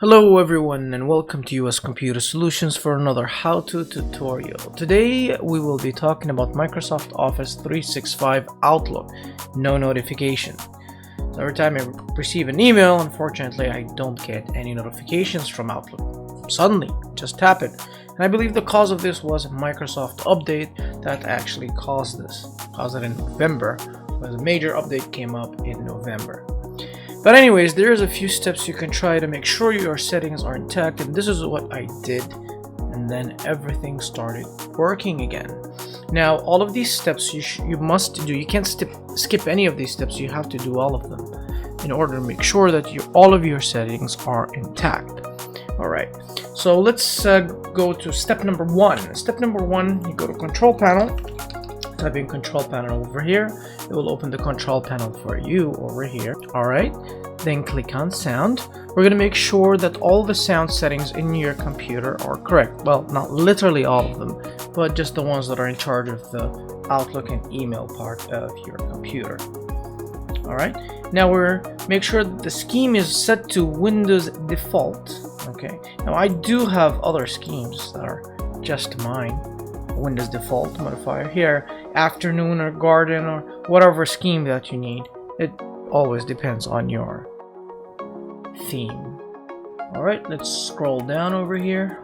Hello everyone and welcome to US Computer Solutions for another how-to tutorial. Today we will be talking about Microsoft Office 365 Outlook, no notification. So every time I receive an email, unfortunately I don't get any notifications from Outlook. Suddenly, just tap it. And I believe the cause of this was a Microsoft update that actually caused this. Caused it in November, but a major update came up in November. But anyways, there's a few steps you can try to make sure your settings are intact, and this is what I did, and then everything started working again. Now all of these steps you must do. You can't skip any of these steps. You have to do all of them in order to make sure that all of your settings are intact. Alright, so let's go to step number one. Step number one, you go to control panel, type in control panel over here. It will open the control panel for you over here. Alright, then click on sound. We're going to make sure that all the sound settings in your computer are correct. Well, not literally all of them, but just the ones that are in charge of the Outlook and email part of your computer. Alright, now make sure that the scheme is set to Windows default. Okay, now I do have other schemes that are just mine. Windows default modifier here, afternoon or garden or whatever scheme that you need. It always depends on your theme. Alright, let's scroll down over here.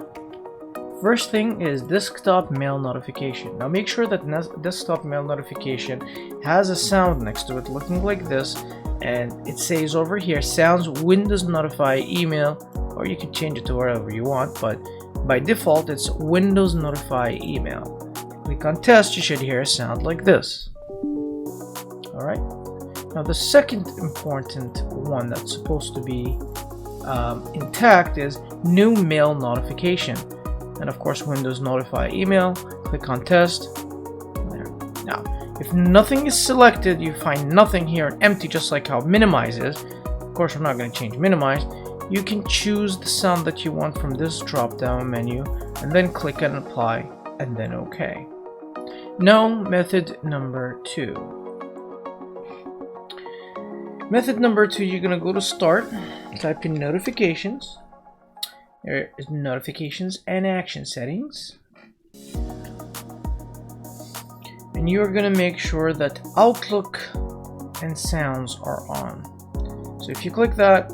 First thing is desktop mail notification. Now make sure that desktop mail notification has a sound next to it looking like this, and it says over here sounds Windows notify email, or you can change it to wherever you want, but by default it's Windows notify email. Click on test, you should hear a sound like this. Alright, now the second important one that's supposed to be intact is new mail notification, and of course Windows notify email. Click on test. There. Now if nothing is selected, you find nothing here, empty, just like how minimize is. Of course I'm not going to change minimize. You can choose the sound that you want from this drop down menu and then click on apply and then OK. Now method number two. Method number two, you're going to go to start, type in notifications. There is notifications and action settings. And you're going to make sure that Outlook and sounds are on. So if you click that,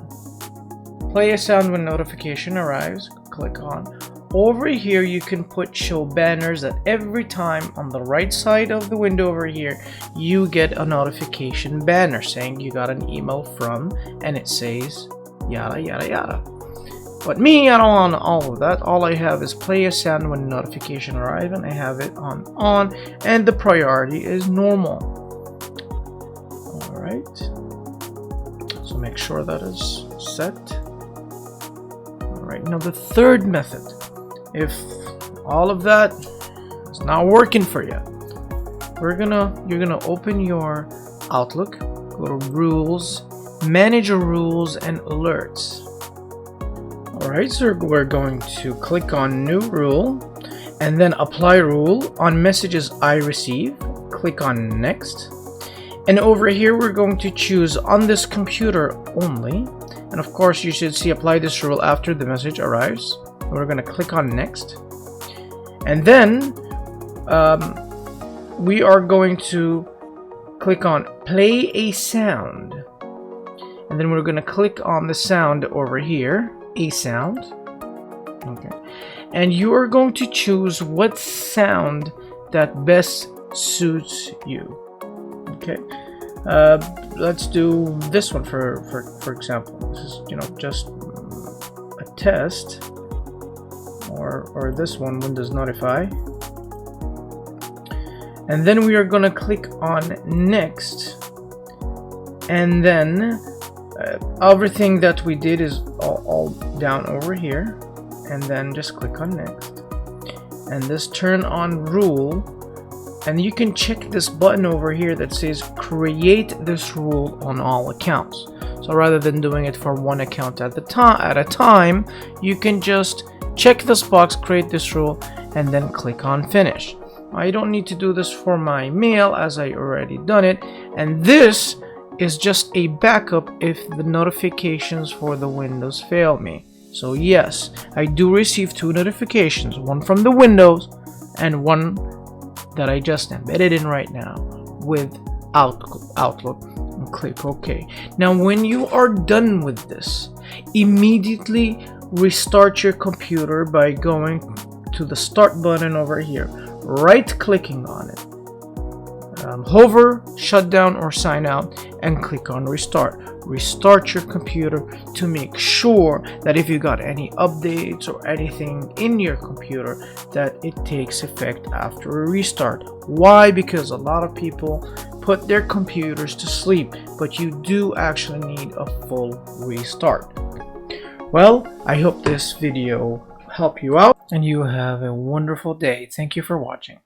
play a sound when notification arrives, click on. Over here you can put show banners that every time on the right side of the window over here you get a notification banner saying you got an email from, and it says yada yada yada. But me, I don't want all of that. All I have is play a sound when notification arrives, and I have it on, and the priority is normal. Alright, so make sure that is set. Alright, now the third method, if all of that is not working for you, you're gonna open your Outlook, go to rules, manage your rules and alerts. Alright, so we're going to click on new rule and then apply rule on messages I receive. Click on next, and over here we're going to choose on this computer only. And of course you should see apply this rule after the message arrives. We're going to click on next, and then we are going to click on play a sound, and then we're going to click on the sound over here, a sound. Okay, and you are going to choose what sound that best suits you. Okay, let's do this one for example. This is just a test, or this one, Windows notify, and then we are going to click on next, and then everything that we did is all down over here, and then just click on next, and this turn on rule. And you can check this button over here that says create this rule on all accounts. So rather than doing it for one account at a time, you can just check this box, create this rule, and then click on finish. I don't need to do this for my mail as I already done it, and this is just a backup if the notifications for the Windows fail me. So yes, I do receive two notifications, one from the Windows and one that I just embedded in right now with Outlook, and click OK. Now when you are done with this, immediately restart your computer by going to the start button over here, right clicking on it, hover, shut down or sign out, and click on restart. Restart your computer to make sure that if you got any updates or anything in your computer, that it takes effect after a restart. Why? Because a lot of people put their computers to sleep, but you do actually need a full restart. Well, I hope this video helped you out and you have a wonderful day. Thank you for watching.